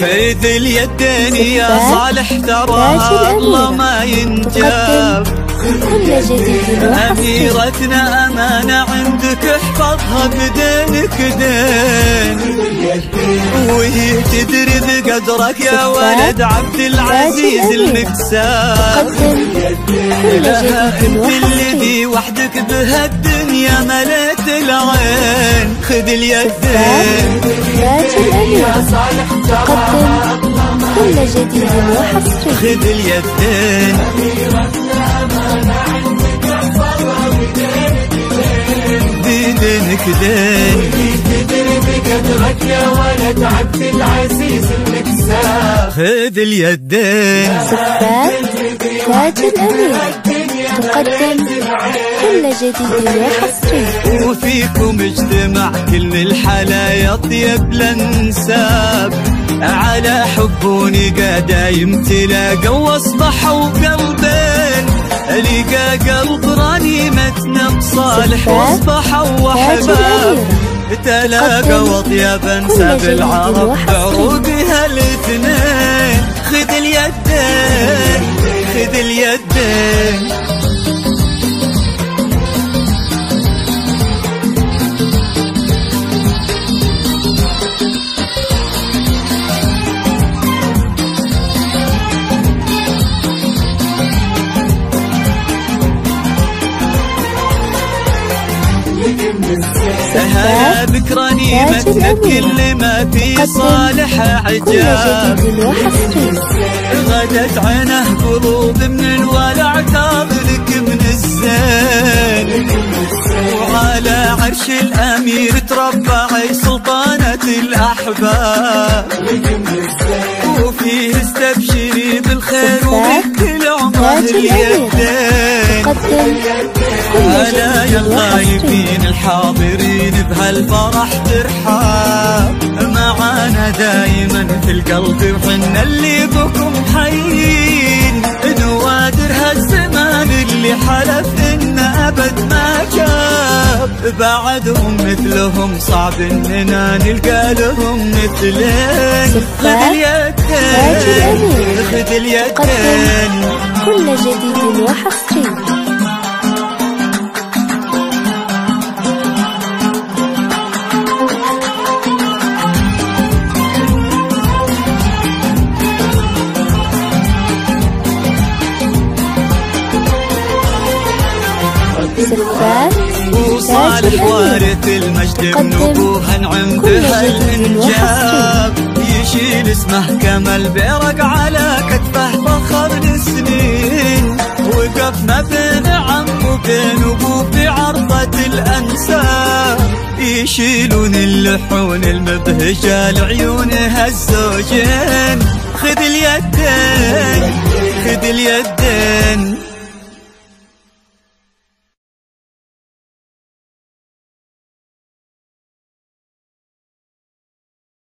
خذ اليدين يا صالح تراها الله ما ينجاب. كل جديد أميرتنا أمانة عندك احفظها بدينك دين، وهي تدري بقدرك يا ولد عبد العزيز المكساب. لها انت الذي وحدك بهالدنيا مليت العين. خذ اليدين يا صالح تقدم كل جديد وحصري. خذ اليدين بدينك دين، تدري بقدرك يا ولد عبد العزيز المكساب. خذ اليدين صفات تاج الأمير تقدم كل جديد وحصري. وفيكم اجتمع كل الحلا طيب الانساب، على حبوني دايم تلاقوا واصبحوا قلبين. لقى قلب رنيمتنا بصالح واصبحوا احباب، تلاقوا اطيب انساب العرب بعروقها الاثنين. خذ اليدين خذ اليدين هلا بكراني متك كل ما في صالح عجاب. غدت عينه قلوب من الولع تاخذك من الزين، وعلى عرش الامير تربعي سلطانة الاحباب. وفيه استبشري بالخير وبكل عمره اليدين. هلا يا الغايبين الحاضرين بهالفرح ترحاب، معانا دايما في القلب وحنا اللي بكم حيين. نوادر هالزمان اللي حلف إنه أبد ما جاب، بعدهم مثلهم صعب إننا نلقى لهم مثلين. خذ اليدين خذ اليدين كل جديد وحصري. وصالح وارث المجد من ابوها عنده الانجاب، يشيل اسمه كمل بيرق على كتفه فخر السنين. وقف ما بين عم وبين ابوه بعرضة الانساب، يشيلون اللحون المبهجة لعيونها الزوجين. خذ اليدين خذ اليدين